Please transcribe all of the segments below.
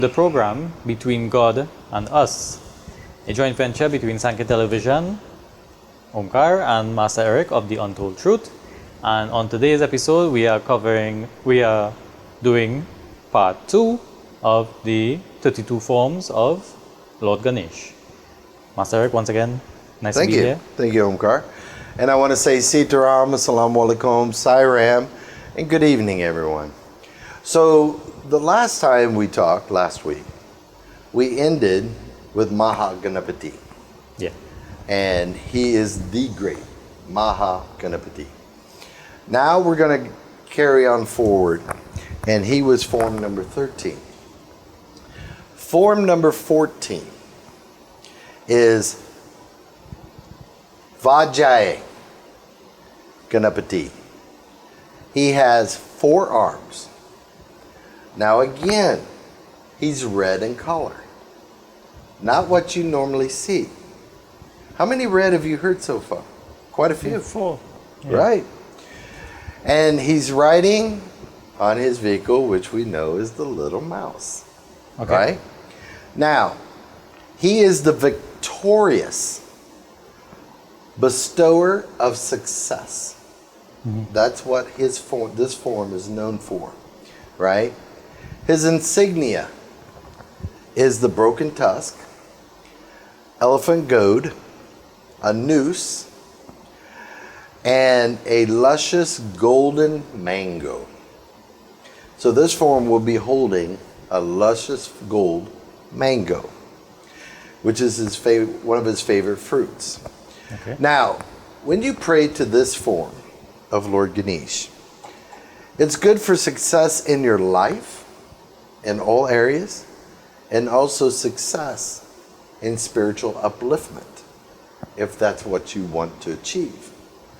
The program Between God and Us, a joint venture between Sankhya Television, Omkar, and Master Eric of The Untold Truth. And on today's episode, we are doing part 2 of the 32 forms of Lord Ganesh. Master Eric, once again, nice to be here. Thank you, Omkar. And I want to say Sitaram, Assalamu Alaikum, Sairam, and good evening, everyone. So, the last time we talked, last week, we ended with Maha Ganapati. Yeah. And he is the great Maha Ganapati. Now we're going to carry on forward, and he was form number 13. Form number 14 is Vajay Ganapati. He has 4 arms. Now again, he's red in color. Not what you normally see. How many red have you heard so far? Quite a few. 4. Yeah. Right. And he's riding on his vehicle, which we know is the little mouse. Okay. Right? Now, he is the victorious bestower of success. Mm-hmm. That's what this form is known for. Right? His insignia is the broken tusk, elephant goad, a noose, and a luscious golden mango. So this form will be holding a luscious gold mango, which is one of his favorite fruits. Okay. Now, when you pray to this form of Lord Ganesh, it's good for success in your life, in all areas, and also success in spiritual upliftment, if that's what you want to achieve.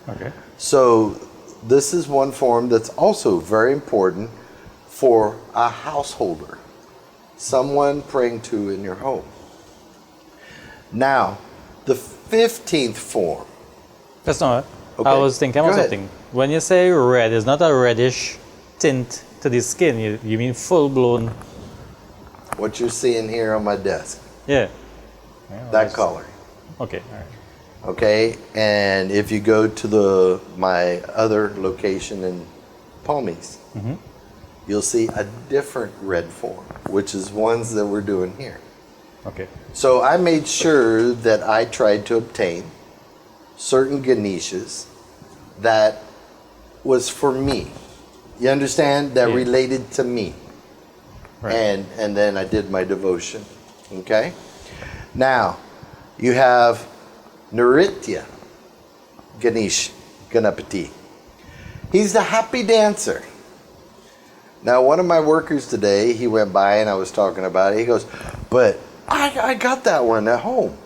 Okay. So this is one form that's also very important for a householder, someone praying to in your home. Now, the 15th form. That's not it. Okay. I was thinking about something. When you say red, it's not a reddish tint to the skin. You mean full-blown. What you're seeing here on my desk. Yeah. That color. Okay. All right. Okay, and if you go to my other location in Palmies, Mm-hmm. you'll see a different red form, which is ones that we're doing here. Okay. So I made sure that I tried to obtain certain Ganeshas that was for me. You understand? That Yeah. related to me. Right. And then I did my devotion. Okay? Now, you have Nritya Ganesh Ganapati. He's the happy dancer. Now, one of my workers today, he went by and I was talking about it. He goes, but I got that one at home.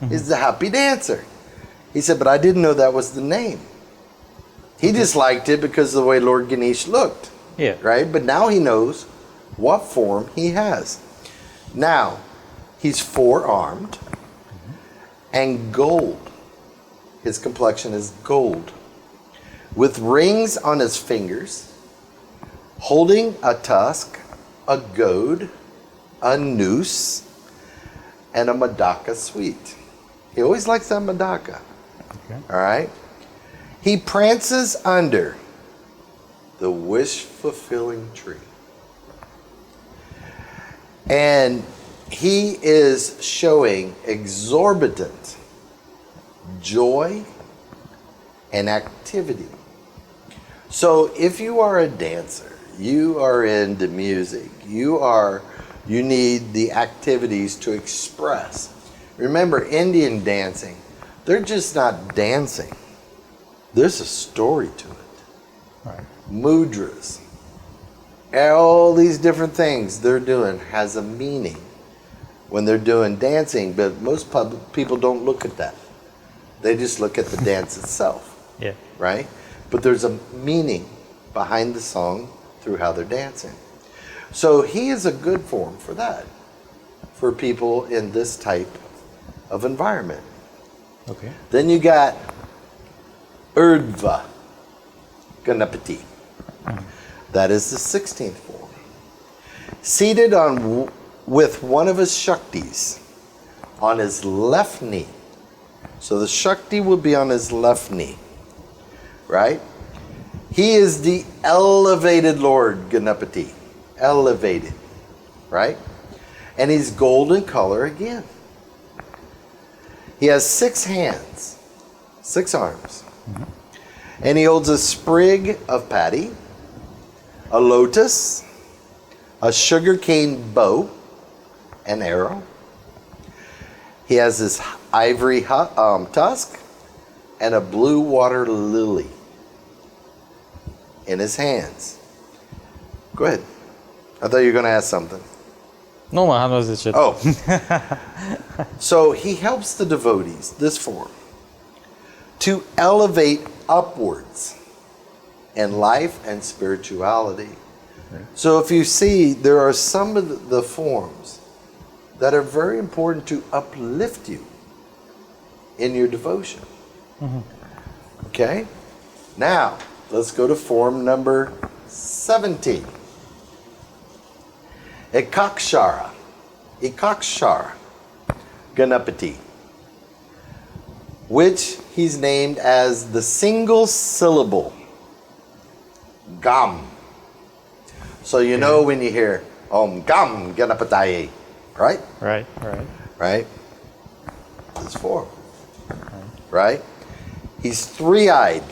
Mm-hmm. He's the happy dancer. He said, but I didn't know that was the name. He just liked it because of the way Lord Ganesh looked. Yeah. Right? But now he knows what form he has. Now, he's 4-armed and gold. His complexion is gold. With rings on his fingers, holding a tusk, a goad, a noose, and a Madaka sweet. He always likes that Madaka. Okay. All right? He prances under the wish-fulfilling tree. And he is showing exorbitant joy and activity. So if you are a dancer, you are into music, you need the activities to express. Remember, Indian dancing, they're just not dancing. There's a story to it. Right. Mudras, all these different things they're doing has a meaning when they're doing dancing, but most people don't look at that. They just look at the dance itself. Yeah. Right? But there's a meaning behind the song through how they're dancing. So he is a good form for that, for people in this type of environment. Okay. Then you got Urdhva Ganapati. That is the 16th form. Seated on with one of his Shaktis on his left knee. So the Shakti will be on his left knee, right? He is the elevated Lord Ganapati. Elevated, right? And he's golden color again. He has 6 hands, 6 arms. And he holds a sprig of paddy, a lotus, a sugarcane bow, an arrow. He has this ivory tusk and a blue water lily in his hands. Go ahead. I thought you were going to ask something. No, my hand was the shit. Oh. So he helps the devotees, this form, to elevate upwards in life and spirituality. So if you see, there are some of the forms that are very important to uplift you in your devotion. Okay? Now, let's go to form number 17. Ekakshara Ganapati, which he's named as the single syllable Gam. So you know when you hear Om Gam Ganapataye, right? Right? This form. Right? He's 3-eyed.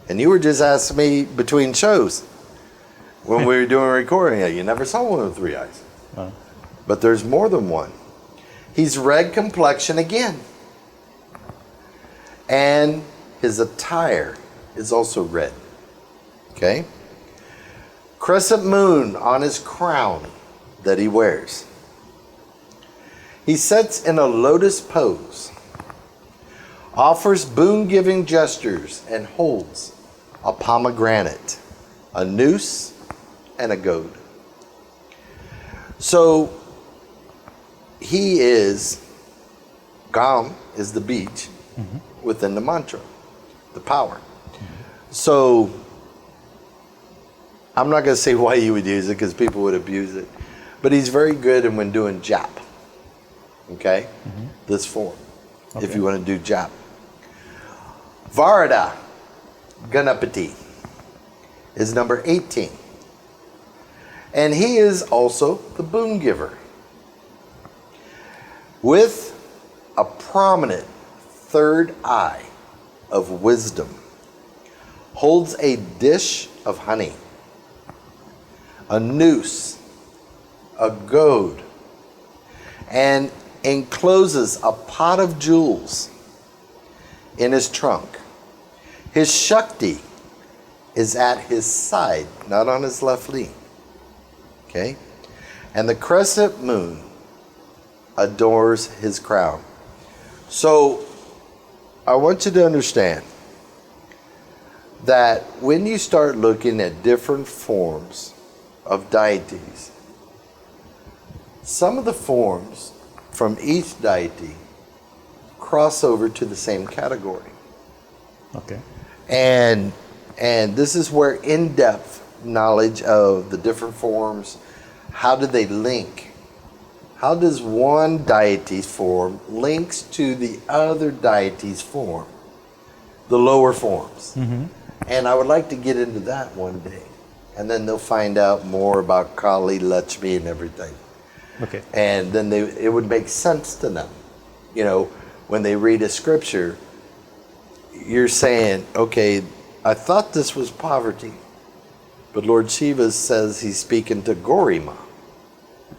And you were just asking me between shows when we were doing a recording. You never saw one with 3 eyes. But there's more than one. He's red complexion again. And his attire is also red. Okay? Crescent moon on his crown that he wears. He sits in a lotus pose, offers boon-giving gestures, and holds a pomegranate, a noose, and a goad. So he is, Gam is the beach within the mantra, the power. So I'm not going to say why you would use it because people would abuse it, but he's very good in when doing jap. Okay? This form, if you want to do jap. Varada Ganapati is number 18. And he is also the boon giver, with a prominent third eye of wisdom, holds a dish of honey, a noose, a goad, and encloses a pot of jewels in his trunk. His Shakti is at his side, not on his left knee. Okay? And the crescent moon adores his crown. So I want you to understand that when you start looking at different forms of deities, some of the forms from each deity cross over to the same category. Okay. And this is where in-depth knowledge of the different forms, how do they link? How does one deity's form links to the other deity's form, the lower forms? And I would like to get into that one day. And then they'll find out more about Kali, Lakshmi, and everything. Okay. And then it would make sense to them. You know, when they read a scripture, you're saying, okay, I thought this was poverty, but Lord Shiva says he's speaking to Gorima.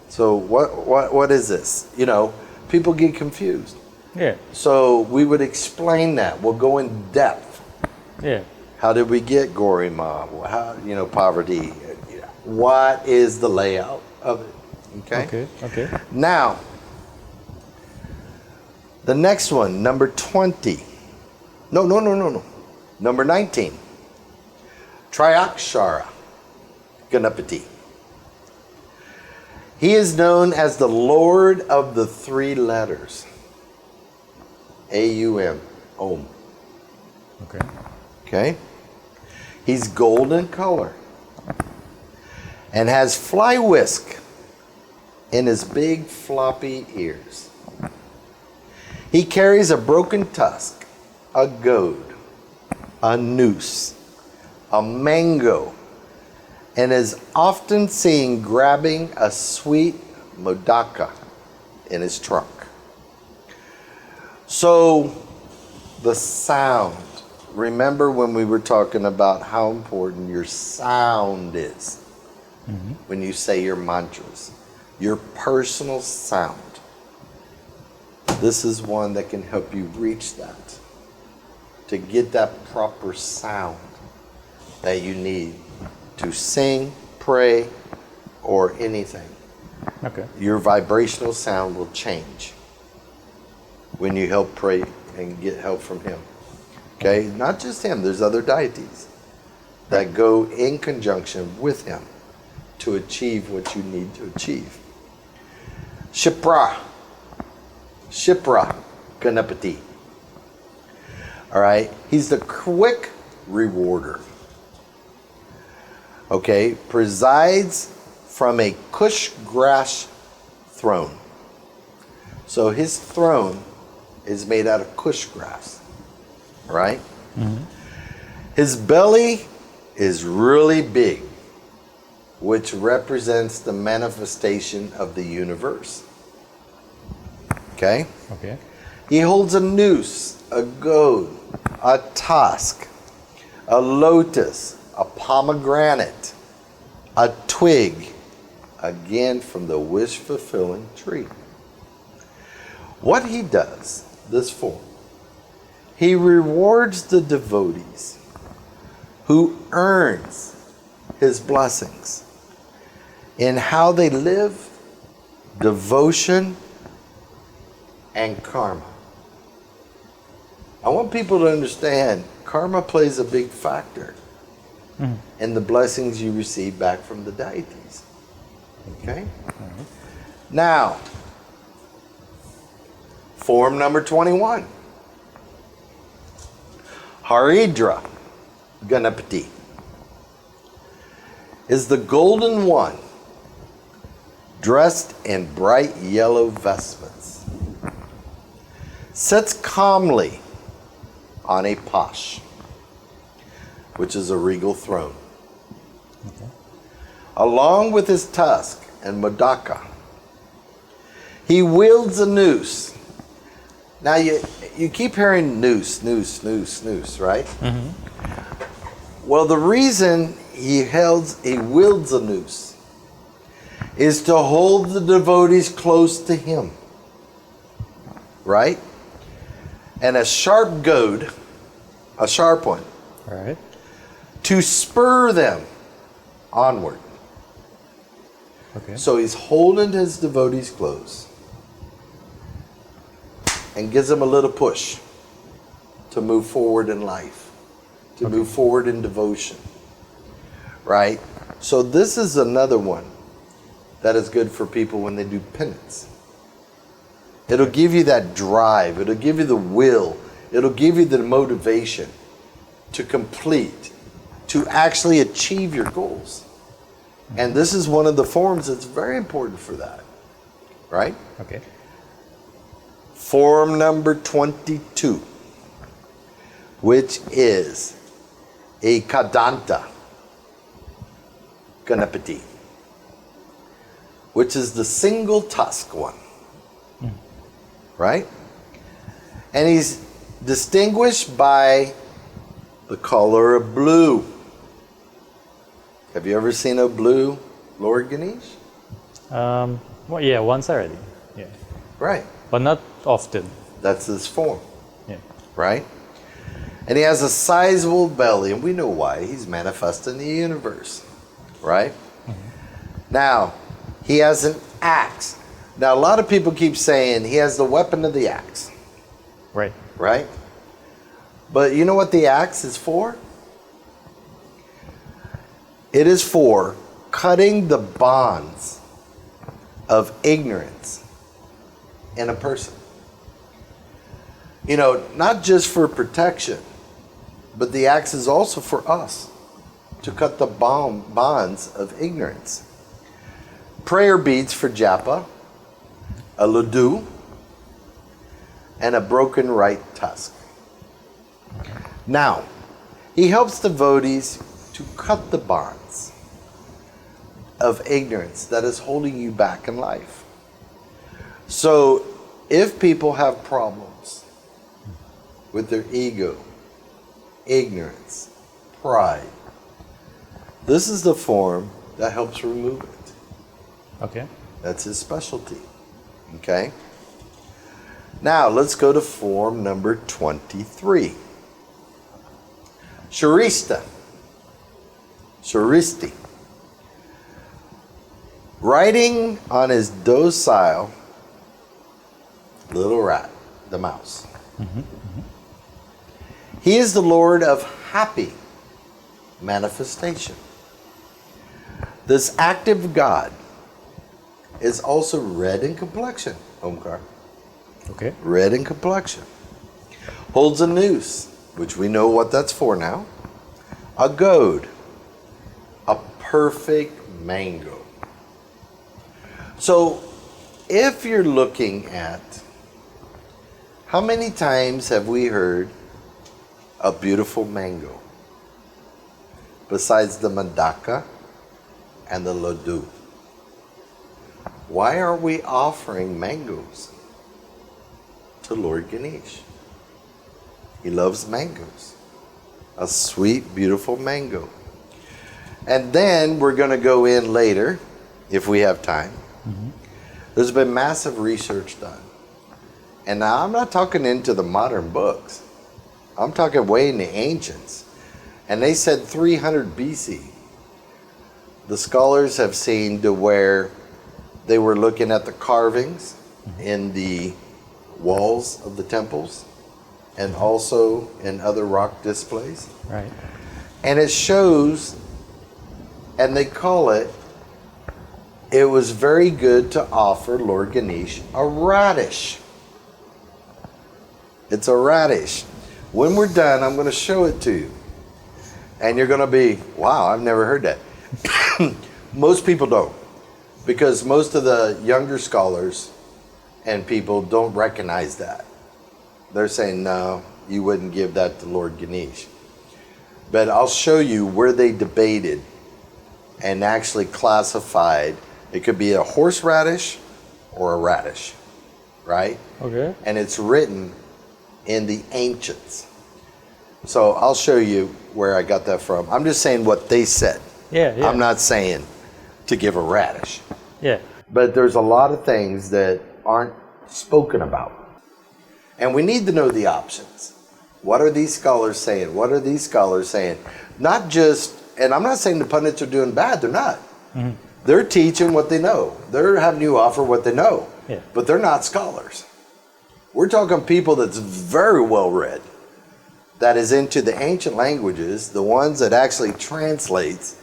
So what is this? You know, people get confused. Yeah. So we would explain that. We'll go in depth. Yeah. How did we get Gorima? How, you know, poverty? What is the layout of it? Okay. Okay. Now, the next one, number 20. No. Number 19. Triakshara Ganapati. He is known as the Lord of the 3 letters. A-U-M. Om. Okay. Okay? He's golden color and has fly whisk in his big floppy ears. He carries a broken tusk, a goad, a noose, a mango, and is often seen grabbing a sweet modaka in his trunk. So the sound, remember when we were talking about how important your sound is when you say your mantras, your personal sound. This is one that can help you reach that, to get that proper sound that you need to sing, pray, or anything. Okay. Your vibrational sound will change when you help pray and get help from him. Okay? Not just him, there's other deities that go in conjunction with him to achieve what you need to achieve. Shipra Ganapati. All right? He's the quick rewarder. Okay? Presides from a kush grass throne. So his throne is made out of kush grass. Right? His belly is really big, which represents the manifestation of the universe. Okay? Okay. He holds a noose, a goad, a tusk, a lotus, a pomegranate, a twig, again from the wish-fulfilling tree. What he does, this form, he rewards the devotees who earns his blessings in how they live, devotion, and karma. I want people to understand karma plays a big factor in the blessings you receive back from the deities. Okay? Now, form number 21. Haridra Ganapati is the golden one dressed in bright yellow vestments. Sits calmly on a pash, which is a regal throne. Okay. Along with his tusk and modaka, he wields a noose. Now you keep hearing noose, noose, noose, noose, right? Well, the reason he wields a noose is to hold the devotees close to him, right? And a sharp goad, a sharp one, All right. to spur them onward. Okay. So he's holding his devotees close and gives them a little push to move forward in life, to move forward in devotion, right? So this is another one that is good for people when they do penance. It'll give you that drive. It'll give you the will. It'll give you the motivation to complete, to actually achieve your goals. And this is one of the forms that's very important for that, right? Okay. Form number 22, which is a Kadanta Ganapati, which is the single tusk one, right? And he's distinguished by the color of blue. Have you ever seen a blue Lord Ganesh? Well, yeah, once already. Yeah. Right. But not often. That's his form, Yeah. right? And he has a sizable belly, and we know why. He's manifesting the universe, right? Now, he has an axe. Now, a lot of people keep saying he has the weapon of the axe, Right. right? But you know what the axe is for? It is for cutting the bonds of ignorance in a person. You know, not just for protection, but the axe is also for us to cut the bonds of ignorance. prayer beads for japa, a ladu, and a broken right tusk. Now, he helps devotees to cut the bonds of ignorance that is holding you back in life. So, if people have problems with their ego, ignorance, pride, this is the form that helps remove it. Okay. That's his specialty. Okay? Now, let's go to form number 23. Sharista. Sharisti. Riding on his docile little rat, the mouse. He is the Lord of happy manifestation. This active God is also red in complexion, Omkar. Okay. Red in complexion. Holds a noose, which we know what that's for now. A goad. A perfect mango. So, if you're looking at how many times have we heard a beautiful mango besides the mandaka and the ladu? Why are we offering mangoes to Lord Ganesh? He loves mangoes. A sweet, beautiful mango. And then we're going to go in later, if we have time. There's been massive research done. And now I'm not talking into the modern books. I'm talking way in the ancients. And they said 300 BC. The scholars have seen to where they were looking at the carvings in the walls of the temples and also in other rock displays. Right. And it shows, and they call it, it was very good to offer Lord Ganesh a radish. It's a radish. When we're done, I'm going to show it to you. And you're going to be, wow, I've never heard that. Most people don't. Because most of the younger scholars and people don't recognize that. They're saying, no, you wouldn't give that to Lord Ganesh. But I'll show you where they debated and actually classified. It could be a horseradish or a radish, right? Okay. And it's written in the ancients. So I'll show you where I got that from. I'm just saying what they said. Yeah, yeah. I'm not saying to give a radish. Yeah. But there's a lot of things that aren't spoken about. And we need to know the options. What are these scholars saying? What are these scholars saying? Not just, and I'm not saying the pundits are doing bad, they're not. They're teaching what they know. They're having you offer what they know. Yeah. But they're not scholars. We're talking people that's very well read, that is into the ancient languages, the ones that actually translates,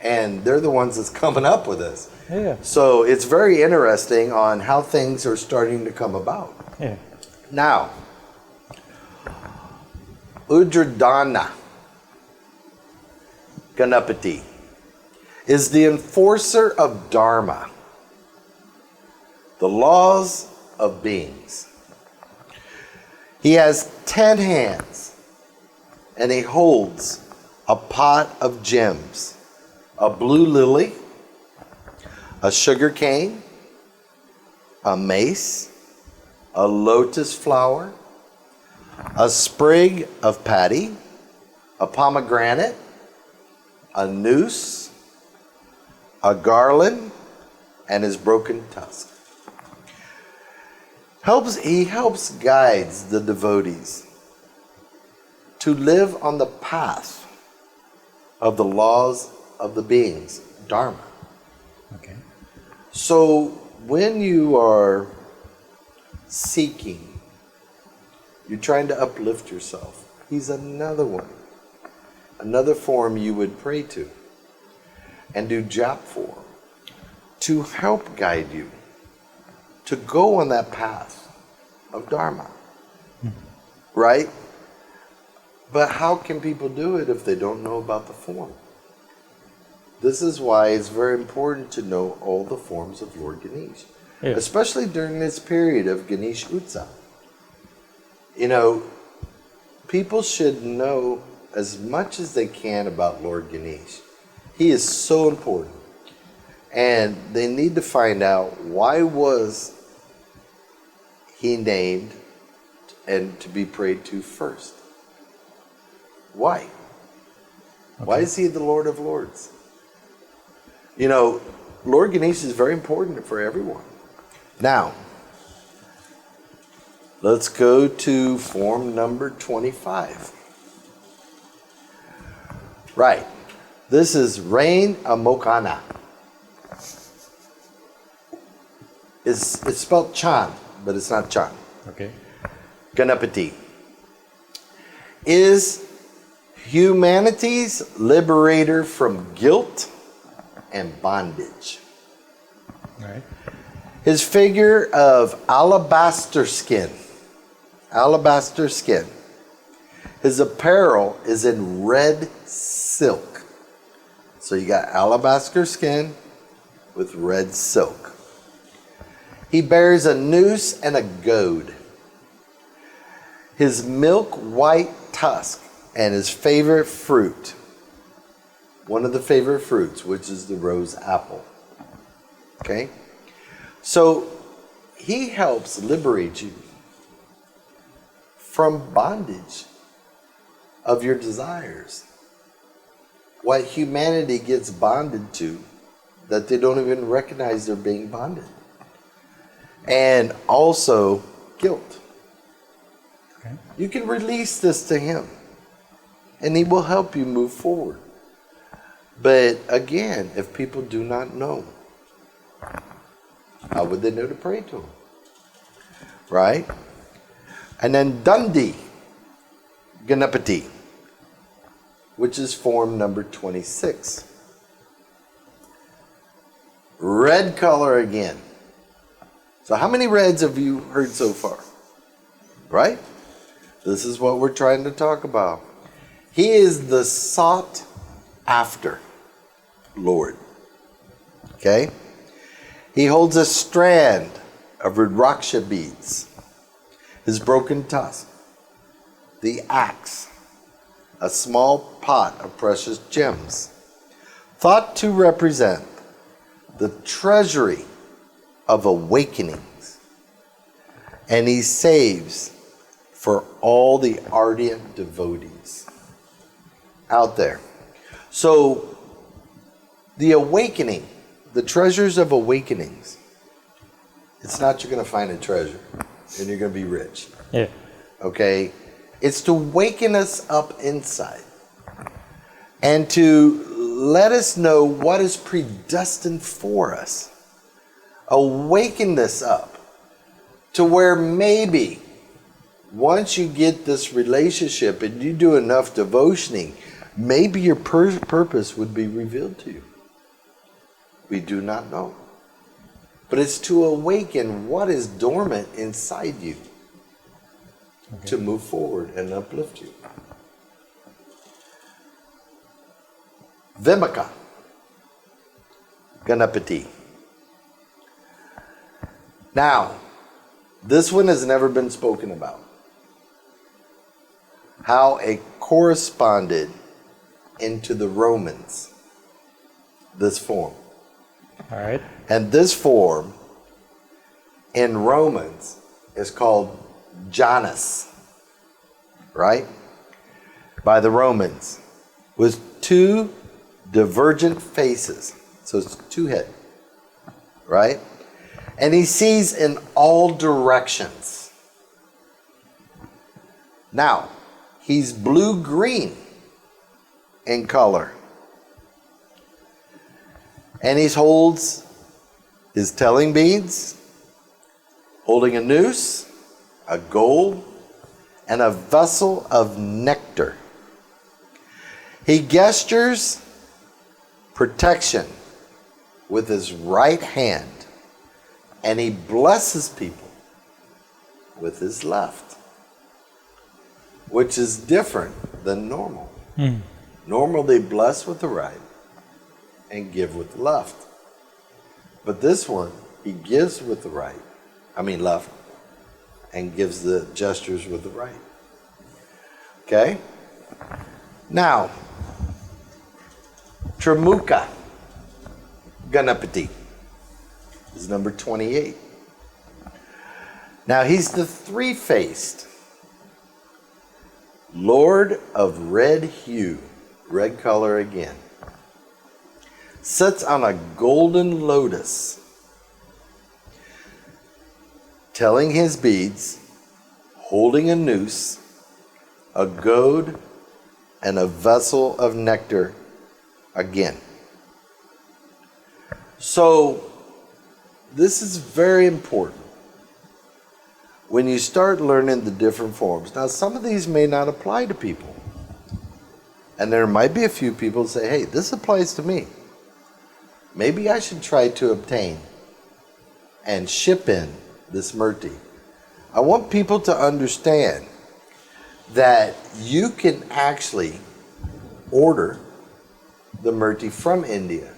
and they're the ones that's coming up with this. Yeah. So it's very interesting on how things are starting to come about. Yeah. Now, Ujradana Ganapati is the enforcer of Dharma, the laws of beings. He has 10 hands and he holds a pot of gems, a blue lily, a sugar cane, a mace, a lotus flower, a sprig of paddy, a pomegranate, a noose, a garland, and his broken tusk. He helps guides the devotees to live on the path of the laws of the beings, Dharma. Okay. So when you are seeking, you're trying to uplift yourself, he's another one, another form you would pray to and do jap for, to help guide you to go on that path of Dharma. Right? But how can people do it if they don't know about the form? This is why it's very important to know all the forms of Lord Ganesh, especially during this period of Ganesh Utsav. You know, people should know as much as they can about Lord Ganesh. He is so important. And they need to find out, why was he named and to be prayed to first? Why? Okay. Why is he the Lord of Lords? You know, Lord Ganesh is very important for everyone. Now, let's go to form number 25. Right. This is Rain Amokana. It's spelled Chan, but it's not Chan. Okay. Ganapati is humanity's liberator from guilt and bondage. Right. His figure of alabaster skin. His apparel is in red silk. So you got alabaster skin with red silk. He bears a noose and a goad. His milk white tusk and his favorite fruit, one of the favorite fruits, which is the rose apple. Okay? So he helps liberate you from bondage of your desires. What humanity gets bonded to, that they don't even recognize they're being bonded. And also guilt. Okay. You can release this to him, and he will help you move forward. But again, if people do not know, how would they know to pray to him? Right? And then Dundee Ganapati, which is form number 26. Red color again. So how many reds have you heard so far? Right? This is what we're trying to talk about. He is the sought after Lord. Okay? He holds a strand of Rudraksha beads, his broken tusk, the axe, a small pot of precious gems, thought to represent the treasury of awakenings. And he saves for all the ardent devotees out there. So the awakening, the treasures of awakenings, it's not you're going to find a treasure and you're going to be rich. Yeah. Okay? It's to waken us up inside and to let us know what is predestined for us. Awaken this up to where maybe once you get this relationship and you do enough devotioning, maybe your purpose would be revealed to you. We do not know. But it's to awaken what is dormant inside you, okay, to move forward and uplift you. Vimaka Ganapati. Now, this one has never been spoken about. How it corresponded into the Romans, this form. All right. And this form in Romans is called Janus, right? By the Romans, with two divergent faces. So it's two heads, right? And he sees in all directions. Now, he's blue-green in color. And he holds his telling beads, holding a noose, a gold, and a vessel of nectar. He gestures protection with his right hand, and he blesses people with his left, which is different than normal. Normal, they bless with the right, and give with the left. But this one, he gives with the right, left, and gives the gestures with the right. Okay? Now, Trimukha Ganapati is number 28. Now, he's the three-faced Lord of red hue, red color again. Sits on a golden lotus, telling his beads, holding a noose, a goad, and a vessel of nectar again. So, this is very important when you start learning the different forms. Now, some of these may not apply to people. And there might be a few people who say, hey, this applies to me. Maybe I should try to obtain and ship in this murti. I want people to understand that you can actually order the murti from India.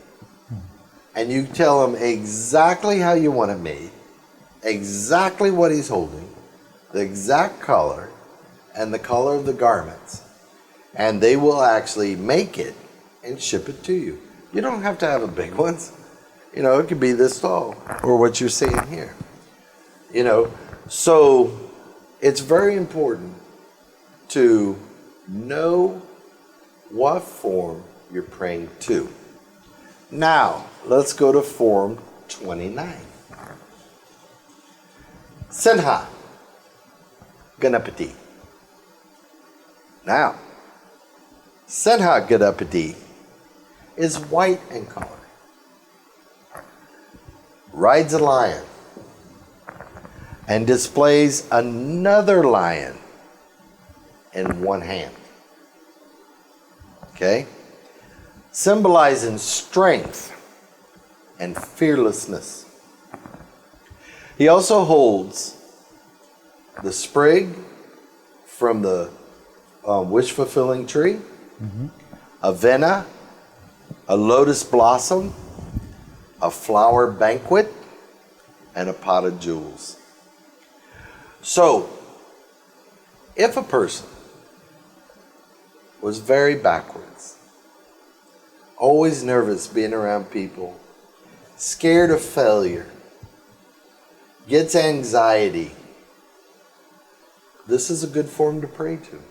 And you tell them exactly how you want it made, exactly what he's holding, the exact color, and the color of the garments. And they will actually make it and ship it to you. You don't have to have a big ones. You know, it could be this tall, or what you're seeing here. You know, so it's very important to know what form you're praying to. Now, let's go to form 29. Sankhya Ganapati. Now, Sankhya Ganapati is white in color. Rides a lion and displays another lion in one hand. Okay? Symbolizing strength and fearlessness. He also holds the sprig from the wish-fulfilling tree, a vena, a lotus blossom, a flower banquet, and a pot of jewels. So, if a person was very backwards, always nervous being around people, scared of failure, gets anxiety, this is a good form to pray to.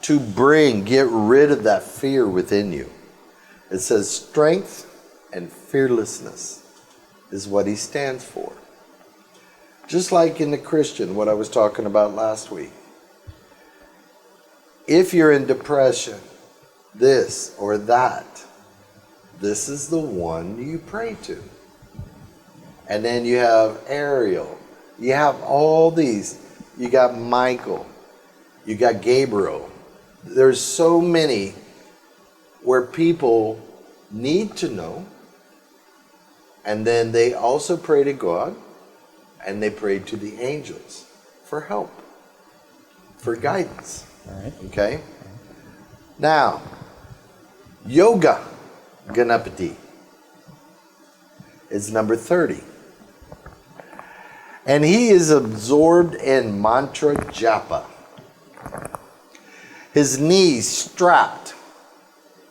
To get rid of that fear within you. It says strength and fearlessness is what he stands for. Just like in the Christian, what I was talking about last week. If you're in depression, this or that, this is the one you pray to. And then you have Ariel. You have all these. You got Michael. You got Gabriel. There's so many where people need to know. And then they also pray to God. And they pray to the angels for help, for guidance. All right. Okay? Now, Yoga Ganapati is number 30. And he is absorbed in mantra japa. His knees strapped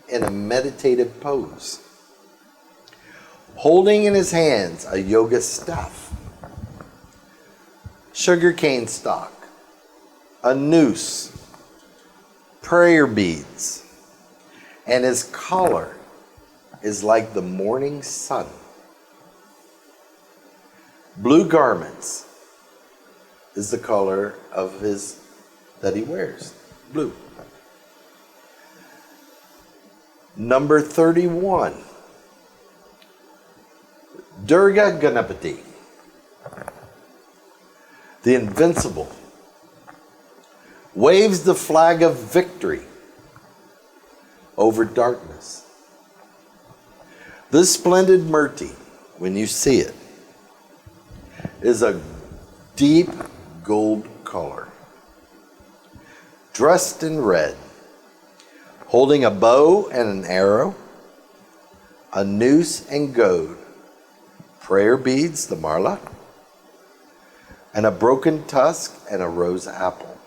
in a meditative pose. Holding in his hands a yoga staff. Sugarcane stalk. A noose. Prayer beads. And his collar is like the morning sun. Blue garments is the color of his that he wears. Blue. Number 31. Durga Ganapati. The invincible. Waves the flag of victory over darkness. This splendid murti, when you see it, is a deep gold color. Dressed in red, holding a bow and an arrow, a noose and goad, prayer beads, the marla, and a broken tusk and a rose apple.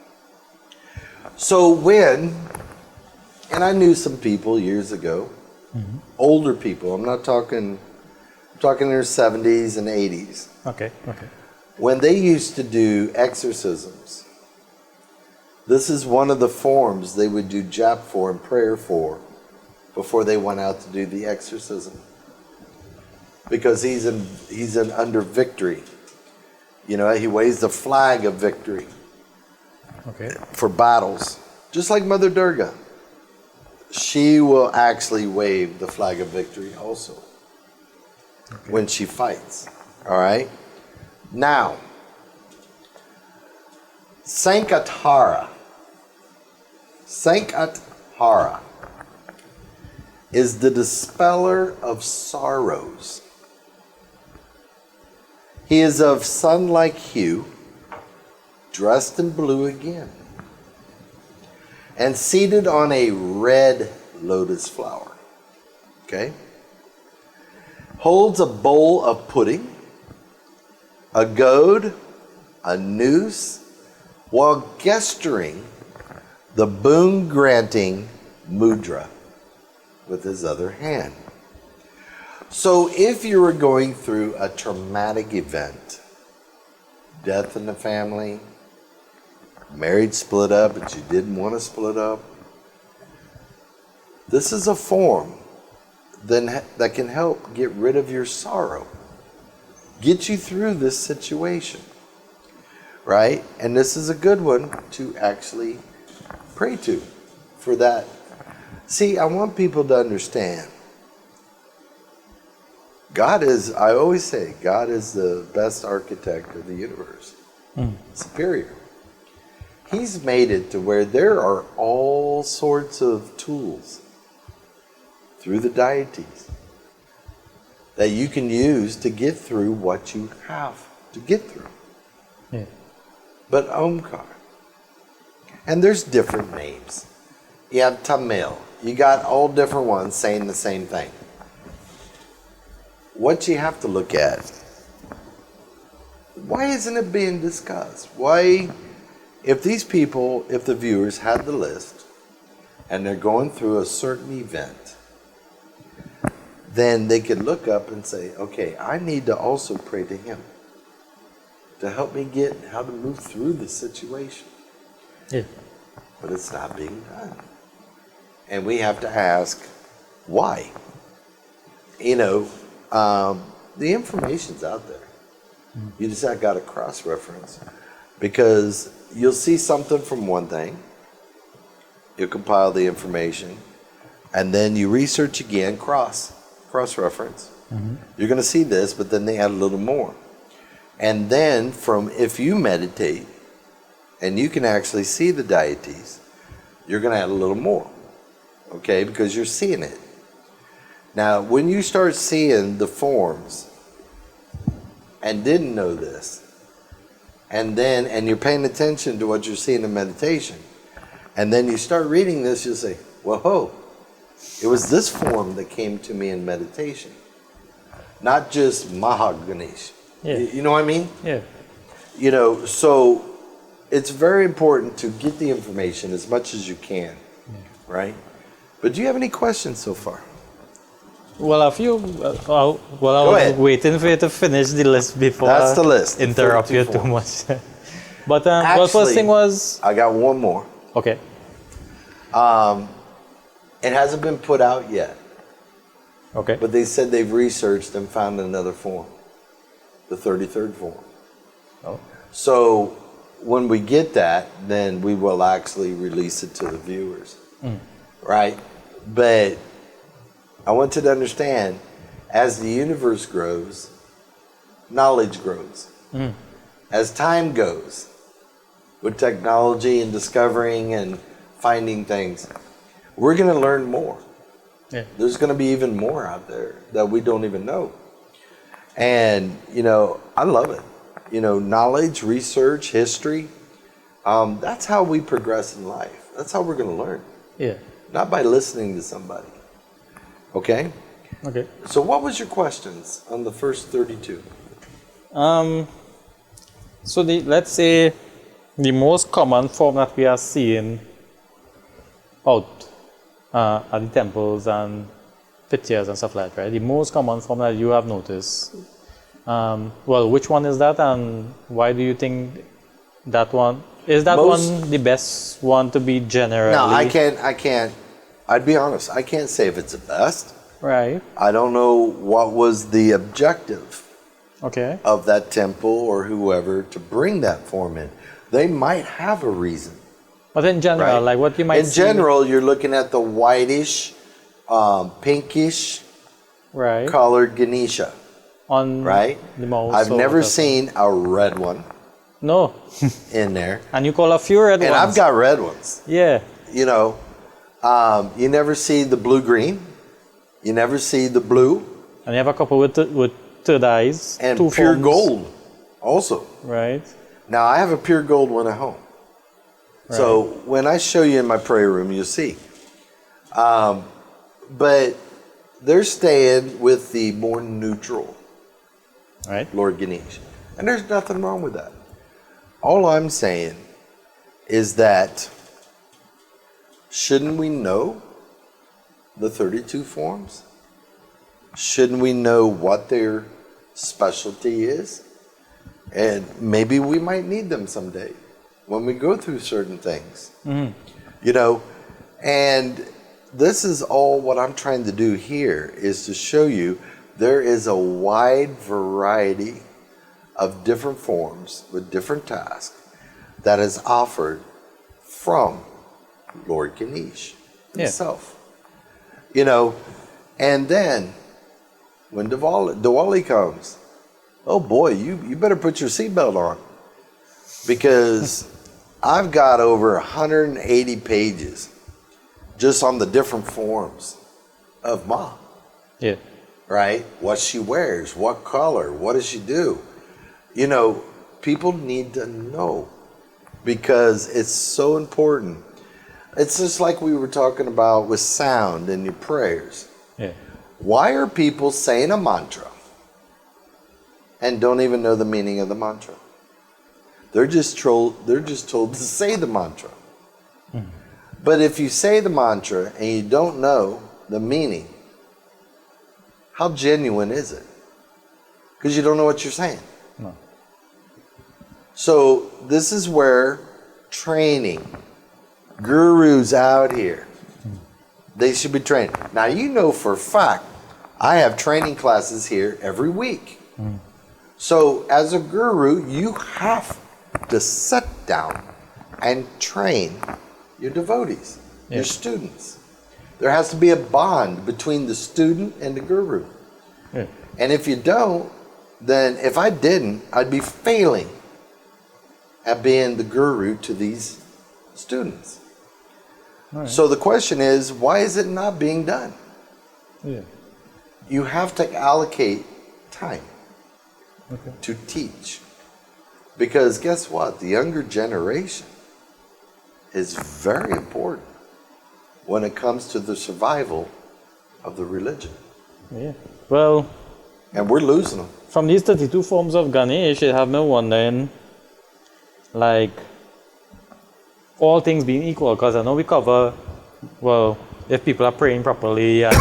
So and I knew some people years ago, older people, I'm talking in their 70s and 80s. Okay. When they used to do exorcisms, this is one of the forms they would do jap for and prayer for before they went out to do the exorcism. Because he's under victory. You know, he waves the flag of victory. Okay. For battles. Just like Mother Durga. She will actually wave the flag of victory also. Okay. When she fights. All right? Now, Sankhya is the dispeller of sorrows. He is of sun-like hue, dressed in blue again, and seated on a red lotus flower. Okay? Holds a bowl of pudding, a goad, a noose, while gesturing the boon-granting mudra with his other hand. So if you were going through a traumatic event, death in the family, marriage split up, but you didn't want to split up, this is a form that can help get rid of your sorrow, get you through this situation, right? And this is a good one to actually pray to for that. See, I want people to understand, I always say, God is the best architect of the universe. Superior. He's made it to where there are all sorts of tools through the deities that you can use to get through what you have to get through. Yeah. But Omkar, and there's different names. You have Tamil. You got all different ones saying the same thing. What you have to look at, why isn't it being discussed? Why, if the viewers had the list and they're going through a certain event, then they could look up and say, okay, I need to also pray to him to help me get how to move through the situation. Yeah. But it's not being done. And we have to ask, why? You know, the information's out there. You just got to cross-reference. Because you'll see something from one thing, you compile the information, and then you research again, cross-reference. You're going to see this, but then they add a little more. And then if you meditate, and you can actually see the deities, you're going to add a little more. Okay, because you're seeing it. Now, when you start seeing the forms and didn't know this, and you're paying attention to what you're seeing in meditation, and then you start reading this, you'll say, whoa, it was this form that came to me in meditation. Not just Ganesh. Yeah. You know what I mean? Yeah. You know, so it's very important to get the information as much as you can, right? But do you have any questions so far? Well, a few. I was waiting for you to finish the list before. That's the list. Interrupt you too much. But actually, first thing was. I got one more. Okay. It hasn't been put out yet. Okay. But they said they've researched and found another form, the 33rd form. Oh. So when we get that, then we will actually release it to the viewers, right? But I want you to understand, as the universe grows, knowledge grows. As time goes, with technology and discovering and finding things, we're going to learn more. Yeah. There's going to be even more out there that we don't even know. And, you know, I love it. You know, knowledge, research, history, that's how we progress in life. That's how we're going to learn. Yeah. Not by listening to somebody. Okay? Okay. So what was your questions on the first 32? So let's say the most common form that we are seeing out at the temples and pictures and stuff like that, right? The most common form that you have noticed. Well, which one is that, and why do you think that one is one the best one to be generally? No, I can't. I'd be honest. I can't say if it's the best. Right. I don't know what was the objective Okay. of that temple or whoever to bring that form in. They might have a reason. But in general, Right. like what you might In see, general, you're looking at the whitish, pinkish right, colored Ganesha, on right? the mouse. I've or never whatever. seen a red one No. in there. And you call a few red And ones. I've got red ones. Yeah. You know, you never see the blue-green. You never see the blue. And you have a couple with third eyes. And two pure forms. gold also. Right. Now, I have a pure gold one at home. So when I show you in my prayer room, you'll see. But they're staying with the more neutral Right. Lord Ganesh. And there's nothing wrong with that. All I'm saying is that shouldn't we know the 32 forms? Shouldn't we know what their specialty is? And maybe we might need them someday when we go through certain things. Mm-hmm. You know, and this is all what I'm trying to do here is to show you there is a wide variety of different forms with different tasks that is offered from Lord Ganesh himself. You know, and then when Diwali comes, oh boy, you better put your seatbelt on, because I've got over 180 pages just on the different forms of Ma. Yeah. Right? What she wears, what color, what does she do? You know, people need to know because it's so important. It's just like we were talking about with sound in your prayers. Yeah. Why are people saying a mantra and don't even know the meaning of the mantra? They're just told to say the mantra. Mm-hmm. But if you say the mantra and you don't know the meaning, how genuine is it? Because you don't know what you're saying. No. So this is where training, gurus out here, they should be trained. Now you know for a fact, I have training classes here every week. So as a guru, you have to sit down and train your devotees, your students. There has to be a bond between the student and the guru. Yeah. And if you don't, then if I didn't, I'd be failing at being the guru to these students. Right. So the question is, why is it not being done? Yeah. You have to allocate time Okay. to teach. Because guess what? The younger generation is very important when it comes to the survival of the religion. Yeah. Well, And we're losing them. from these 32 forms of Ganesh, you have no wondering, like, all things being equal, because I know we cover, well, if people are praying properly and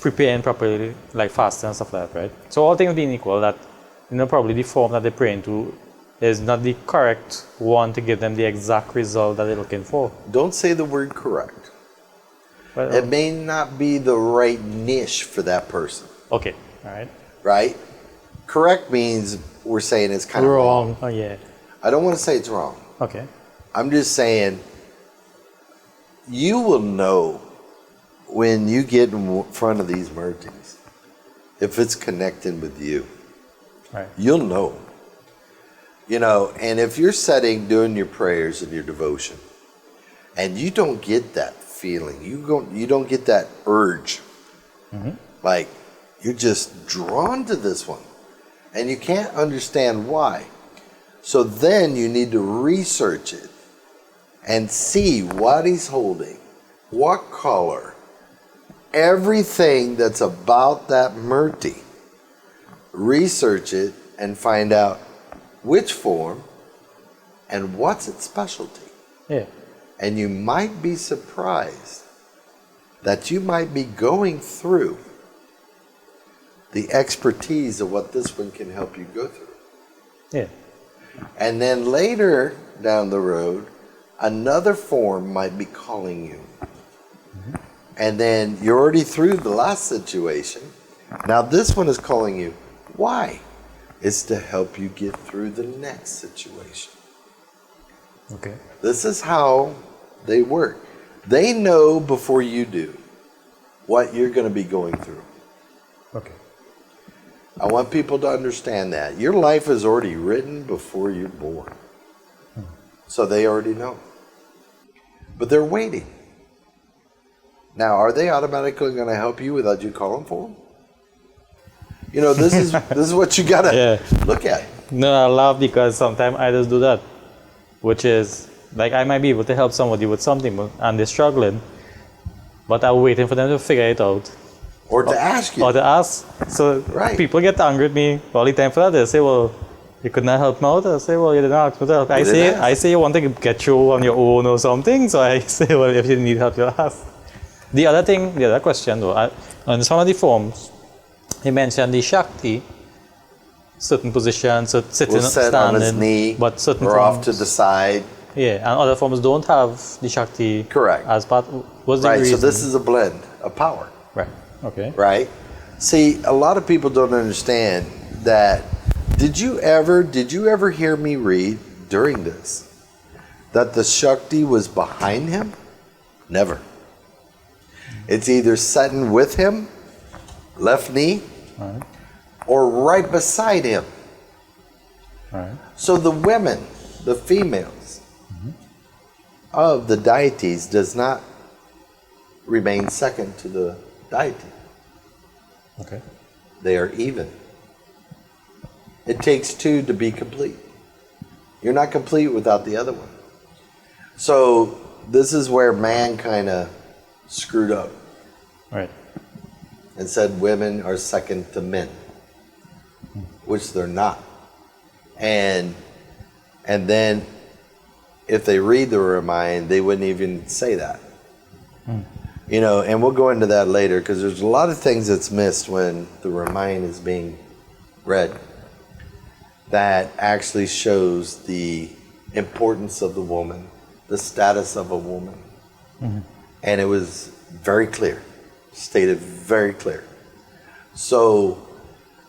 preparing properly, like fasting and stuff like that, right? So all things being equal, that, you know, probably the form that they're praying to is not the correct one to give them the exact result that they're looking for. Don't say the word correct. Well, It may not be the right niche for that person, okay, all right. right? Correct means we're saying it's kind of wrong. Oh, yeah. I don't want to say it's wrong. Okay. I'm just saying you will know when you get in front of these mergings if it's connecting with you. Right. You'll know. You know, and if you're doing your prayers and your devotion, and you don't get that feeling, you don't get that urge, like you're just drawn to this one, and you can't understand why. So then you need to research it and see what he's holding, what color, everything that's about that murti. Research it and find out which form and what's its specialty. Yeah. And you might be surprised that you might be going through the expertise of what this one can help you go through. Yeah. And then later down the road, another form might be calling you. Mm-hmm. And then you're already through the last situation. Now this one is calling you. Why? It's to help you get through the next situation. Okay. This is how they work. They know before you do what you're going to be going through. Okay. I want people to understand that. Your life is already written before you're born. So they already know. But they're waiting. Now, are they automatically going to help you without you calling for them? You know, this is what you got to look at. No, I laugh because sometimes I just do that. Which is, like, I might be able to help somebody with something and they're struggling, but I'm waiting for them to figure it out. Or to ask you. Or to ask. So people get angry at me all the time for that. They say, well, you could not help me out. I say, well, you didn't ask me to help. I say you want to get through on your own or something. So I say, well, if you need help, you'll ask. The other question though, on some of the forms, he mentioned the Shakti, certain positions, so sitting, standing on his knee, but certain or forms, off to the side. Yeah, and other forms don't have the Shakti. Correct. As part. What's the reason? reason? So this is a blend of power. Right. Okay. Right. See, a lot of people don't understand that. Did you ever hear me read during this that the Shakti was behind him? Never. It's either sitting with him, left knee, right, or right beside him. Right. So the women, the females of the deities does not remain second to the deity. Okay. They are even. It takes two to be complete. You're not complete without the other one. So this is where man kind of screwed up. Right. And said women are second to men, which they're not. And then if they read the Ramayana, they wouldn't even say that. You know, and we'll go into that later because there's a lot of things that's missed when the Ramayana is being read that actually shows the importance of the woman, the status of a woman. And it was very clear, stated very clear. So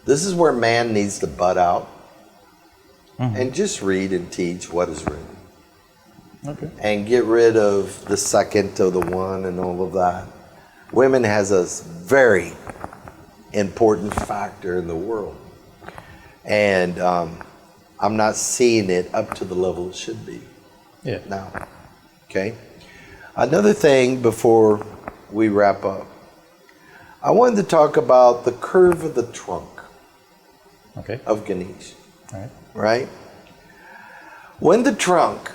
this is where man needs to butt out and just read and teach what is written. Okay. And get rid of the second to the one and all of that. Women has a very important factor in the world. And I'm not seeing it up to the level it should be now. Okay? Another thing before we wrap up. I wanted to talk about the curve of the trunk of Ganesh. Right? When the trunk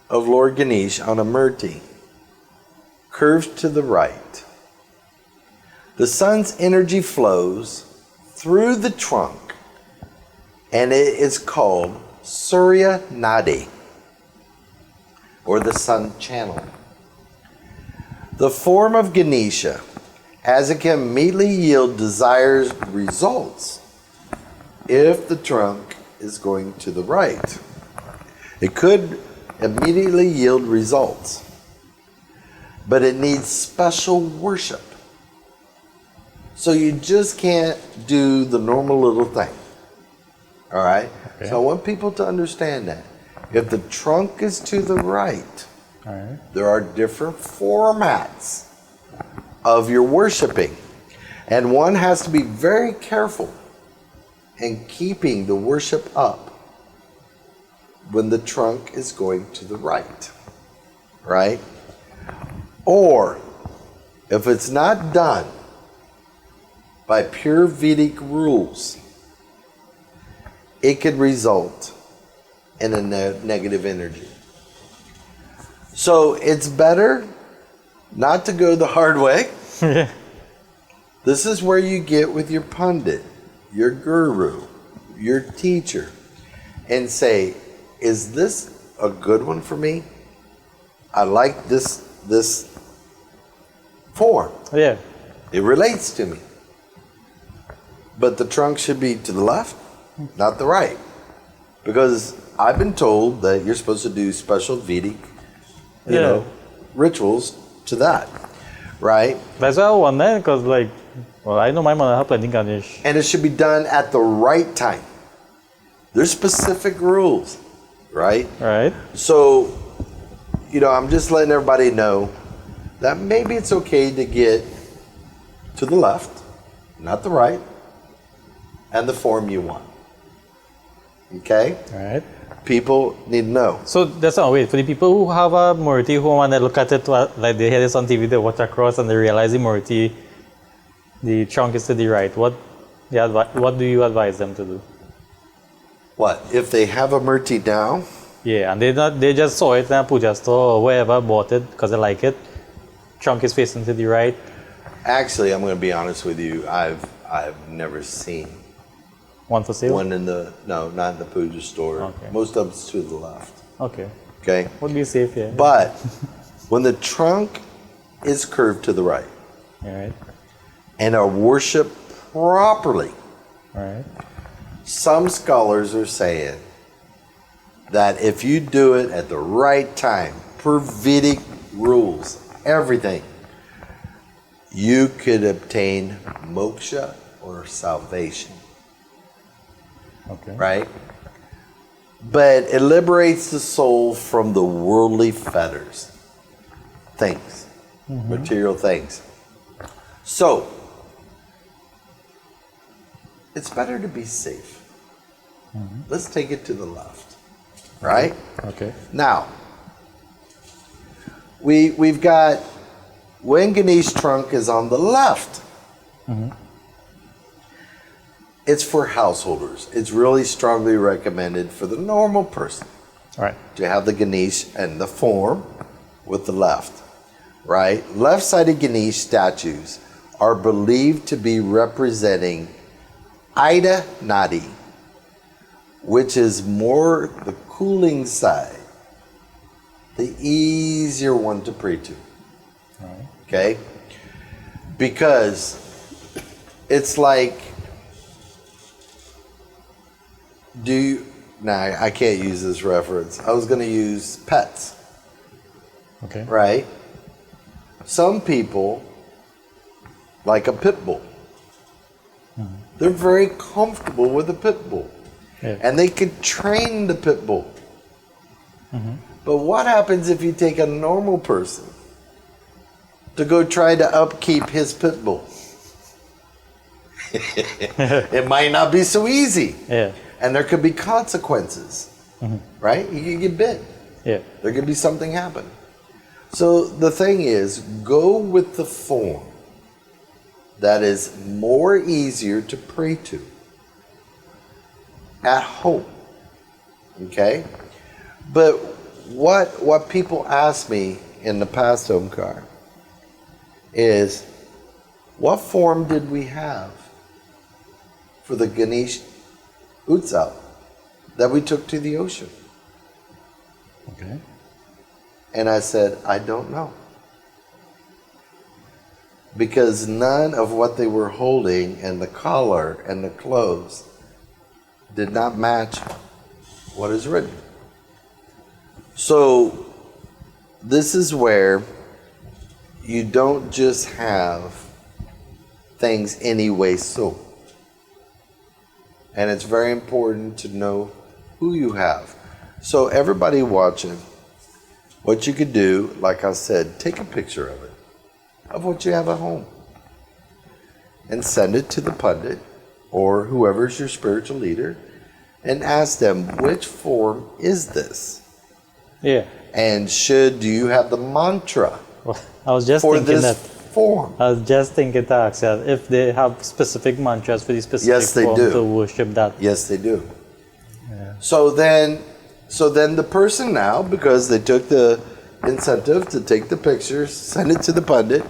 of Lord Ganesh on a murti curves to the right, the sun's energy flows through the trunk and it is called Surya Nadi, or the sun channel. The form of Ganesha, as it can immediately yield desired results if the trunk is going to the right. It could immediately yield results, but it needs special worship. So you just can't do the normal little thing. All right? Okay. So I want people to understand that. If the trunk is to the right, there are different formats of your worshiping. And one has to be very careful in keeping the worship up when the trunk is going to the right. Right? Or, if it's not done by pure Vedic rules, it could result in a negative energy. So it's better not to go the hard way This is where you get with your pundit, your guru, your teacher, and say, is this a good one for me? I like this form. Yeah. It relates to me. But the trunk should be to the left, not the right. Because I've been told that you're supposed to do special Vedic, you know, rituals to that, right? That's why I wonder, because like, well, I know my mother have plenty Ganesh. And it should be done at the right time. There's specific rules, right? Right. So, you know, I'm just letting everybody know that maybe it's okay to get to the left, not the right, and the form you want. Okay? Right. People need to know. So that's not wait for the people who have a murti who want to look at it like they hear this on TV, they watch across and they realize the murti, the trunk is to the right. What do you advise them to do? What if they have a murti now? Yeah, and they just saw it in a puja store or wherever, bought it because they like it. Trunk is facing to the right. Actually, I'm going to be honest with you. I've never seen one for sale. One in the not in the puja store. Okay. Most of it's to the left. Okay. Okay. Would be safe, yeah. But when the trunk is curved to the right, all right, and are worshipped properly, all right, some scholars are saying that if you do it at the right time, per Vedic rules, everything, you could obtain moksha or salvation. okay, Right? But it liberates the soul from the worldly fetters, things, material things. So, it's better to be safe. Let's take it to the left, right? okay, Now, we've got when Ganesh trunk is on the left. It's for householders. It's really strongly recommended for the normal person all right, to have the Ganesh and the form with the left, right? Left-sided Ganesh statues are believed to be representing Ida Nadi, which is more the cooling side, the easier one to pray to. Okay? Because it's like, I can't use this reference. I was going to use pets, okay, right? Some people like a pit bull. They're very comfortable with a pit bull. yeah, And they could train the pit bull. But what happens if you take a normal person to go try to upkeep his pit bull? It might not be so easy. yeah, And there could be consequences. Right? You could get bit. yeah, There could be something happen. So the thing is, go with the form that is more easier to pray to at home. Okay? But what people ask me in the past, Omkar, is what form did we have for the Ganesh Utsav that we took to the ocean? okay, And I said, I don't know. Because none of what they were holding and the collar and the clothes did not match what is written. So this is where you don't just have things any way so. And it's very important to know who you have. So everybody watching, what you could do, like I said, take a picture of it, of what you have at home, and send it to the pundit or whoever's your spiritual leader and ask them, which form is this? yeah. And do you have the mantra Well, I was just for thinking this that. form? I was just thinking to ask you if they have specific mantras for the specific Yes, they form do. to worship that. Yes, they do. So then the person now, because they took the incentive to take the pictures, send it to the pundit,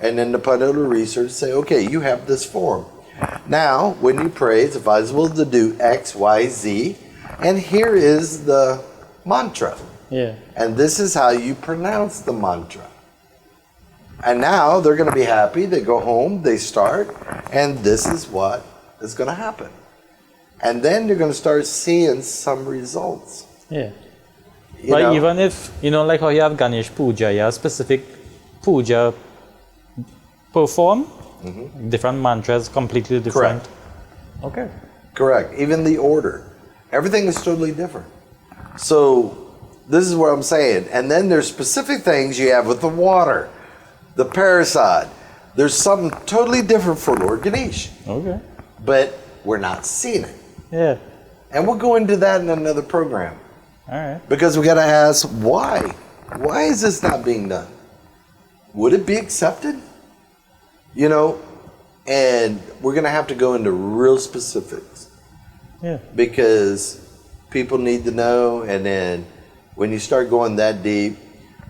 And then the Pandita will research, say, okay, you have this form. Now, when you pray, it's advisable to do X, Y, Z. And here is the mantra. Yeah. And this is how you pronounce the mantra. And now they're going to be happy. They go home, they start, and this is what is going to happen. And then you're going to start seeing some results. Yeah. You But know? even if, like how you have Ganesh Puja, you have specific puja perform, different mantras, completely different. Correct. Okay. Correct. Even the order. Everything is totally different. So this is what I'm saying. And then there's specific things you have with the water, the parasad. There's something totally different for Lord Ganesh. Okay. But we're not seeing it. Yeah. And we'll go into that in another program. All right. Because we got to ask why. Why is this not being done? Would it be accepted? And we're going to have to go into real specifics. Yeah. Because people need to know, and then when you start going that deep,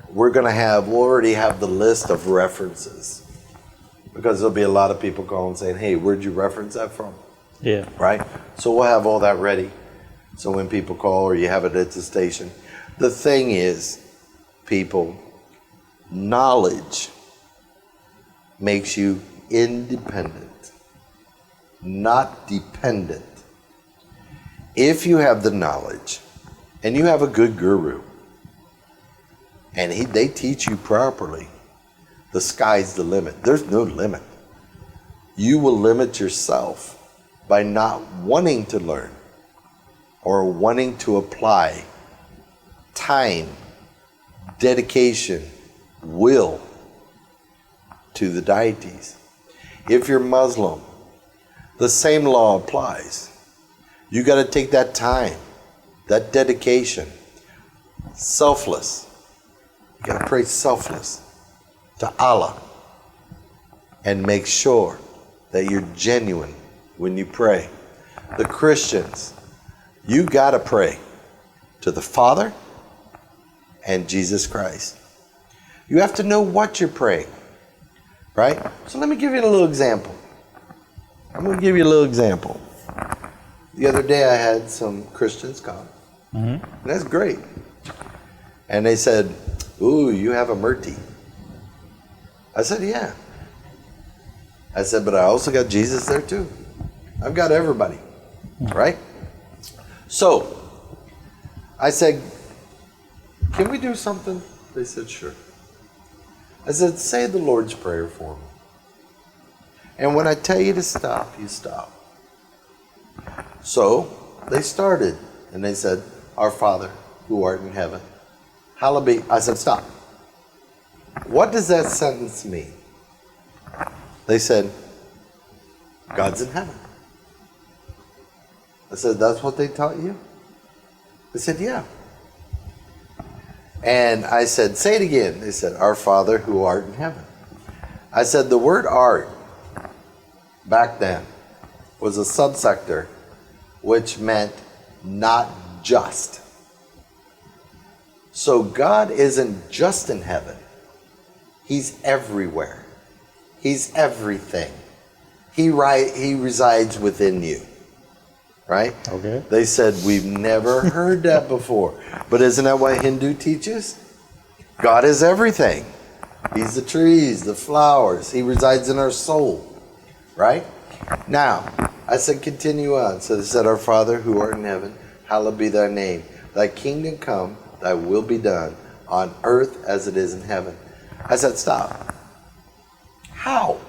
we'll already have the list of references. Because there'll be a lot of people calling saying, hey, where'd you reference that from? Yeah. Right? So we'll have all that ready. So when people call or you have it at the station. The thing is, people, knowledge makes you independent, not dependent. If you have the knowledge and you have a good guru and they teach you properly, the sky's the limit. There's no limit. You will limit yourself by not wanting to learn or wanting to apply time, dedication, will to the deities. If you're Muslim, the same law applies. You got to take that time, that dedication, selfless. You got to pray selfless to Allah and make sure that you're genuine when you pray. The Christians, you got to pray to the Father and Jesus Christ. You have to know what you're praying, right? So let me give you a little example. I'm going to give you a little example. The other day I had some Christians come. And that's great. And they said, ooh, you have a Murti. I said, yeah. I said, but I also got Jesus there too. I've got everybody, right? So, I said, can we do something? They said, sure. I said, say the Lord's Prayer for me. And when I tell you to stop, you stop. So, they started, and they said, Our Father, who art in heaven, hallowed be. I said, stop. What does that sentence mean? They said, God's in heaven. I said, that's what they taught you? They said, yeah. And I said, say it again. They said, Our Father who art in heaven. I said, the word art, back then, was a subsector which meant not just. So God isn't just in heaven. He's everywhere. He's everything. He resides within you. Right? Okay. They said, we've never heard that before. But isn't that what Hindu teaches? God is everything. He's the trees, the flowers. He resides in our soul. Right? Now, I said, continue on. So they said, Our Father who art in heaven, hallowed be thy name. Thy kingdom come, thy will be done, on earth as it is in heaven. I said, stop. How?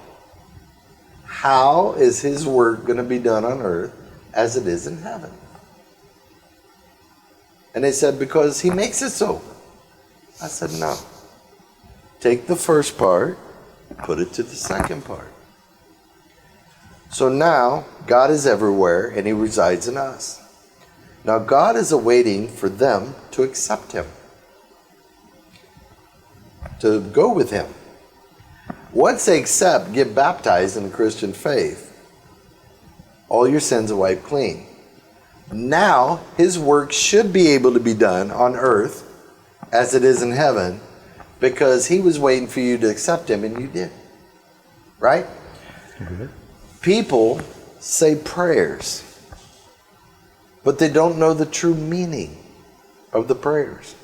How is his work going to be done on earth as it is in heaven? And they said, because he makes it so. I said, no. Take the first part, put it to the second part. So now, God is everywhere and he resides in us. Now God is awaiting for them to accept him, to go with him. Once they accept, get baptized in the Christian faith, all your sins are wiped clean. Now, his work should be able to be done on earth as it is in heaven, because he was waiting for you to accept him, and you did. right? Good. People say prayers, but they don't know the true meaning of the prayers.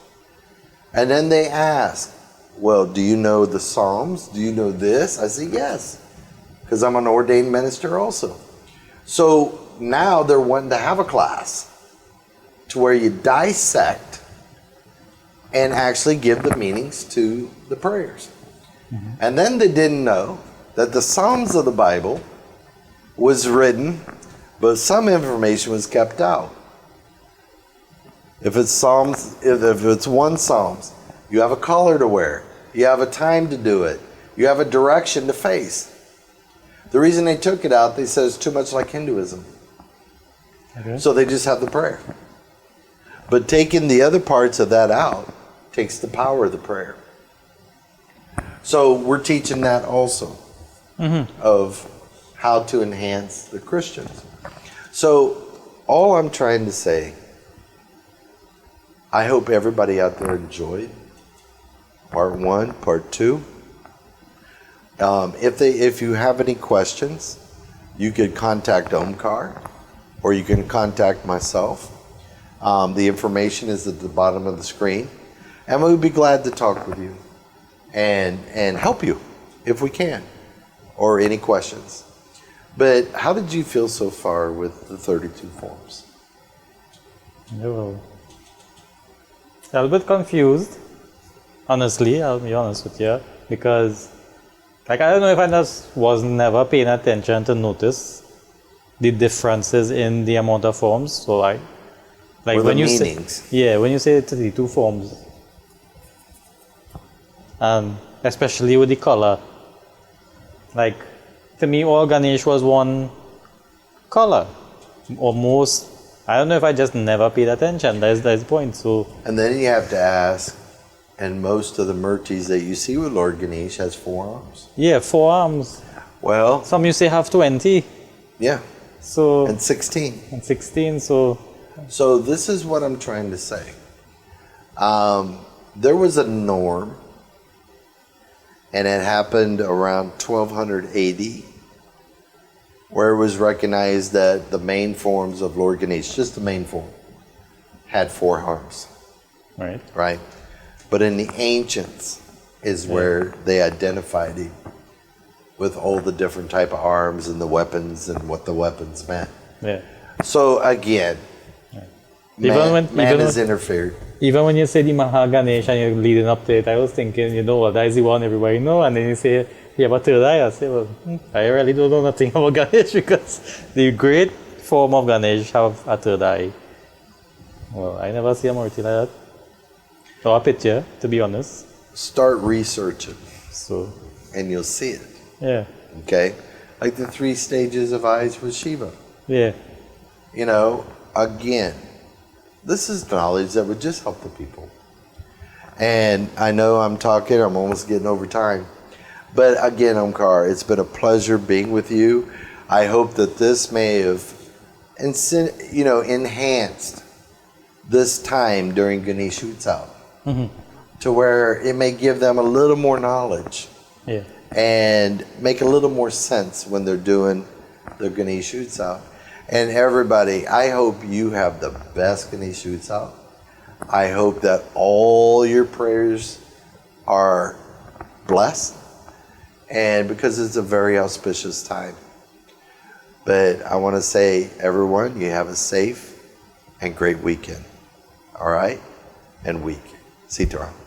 And then they ask, well, do you know the Psalms? Do you know this? I say, yes, because I'm an ordained minister also. So now they're wanting to have a class to where you dissect and actually give the meanings to the prayers. Mm-hmm. And then they didn't know that the Psalms of the Bible was written, but some information was kept out. If it's Psalms, if it's one Psalms, you have a color to wear. You have a time to do it. You have a direction to face. The reason they took it out, they said it's too much like Hinduism. Okay. So they just have the prayer. But taking the other parts of that out takes the power of the prayer. So we're teaching that also, of how to enhance the Christians. So all I'm trying to say, I hope everybody out there enjoyed part 1, part 2. If you have any questions, you could contact Omkar, or you can contact myself. The information is at the bottom of the screen, and we would be glad to talk with you and help you if we can, or any questions. But how did you feel so far with the 32 forms? Well, a little bit confused, honestly, I'll be honest with you, because I don't know if I just was never paying attention to notice the differences in the amount of forms. So when you say, when you say 32 forms, and especially with the color, to me, all Ganesh was one color, or most. I don't know if I just never paid attention. That's the point. So, and then you have to ask, and most of the murtis that you see with Lord Ganesh has 4 arms. Yeah, 4 arms. Well, some you say have 20. Yeah. So and 16. And 16. So this is what I'm trying to say. There was a norm, and it happened around 1200 AD, where it was recognized that the main forms of Lord Ganesh, just the main form, had 4 arms. Right. Right? But in the ancients is where they identified him with all the different type of arms and the weapons and what the weapons meant. Yeah. So again, man has interfered. Even when you say the Mahaganesh and you're leading up to it, I was thinking, that is the one everybody know, and then you say, yeah, but third eye, I say, well, I really don't know nothing about Ganesh, because the great form of Ganesh have a third eye. Well, I never see a Murti like that. Or a picture, to be honest. Start researching. So. And you'll see it. Yeah. Okay? Like the 3 stages of eyes with Shiva. Yeah. Again, this is knowledge that would just help the people. And I know I'm almost getting over time. But again, Omkar, it's been a pleasure being with you. I hope that this may have, enhanced this time during Ganesh Utsav, to where it may give them a little more knowledge, and make a little more sense when they're doing the Ganesh Utsav. And everybody, I hope you have the best Ganesh Utsav. I hope that all your prayers are blessed, and because it's a very auspicious time. But I want to say, everyone, you have a safe and great weekend. All right? And week. Sitaram.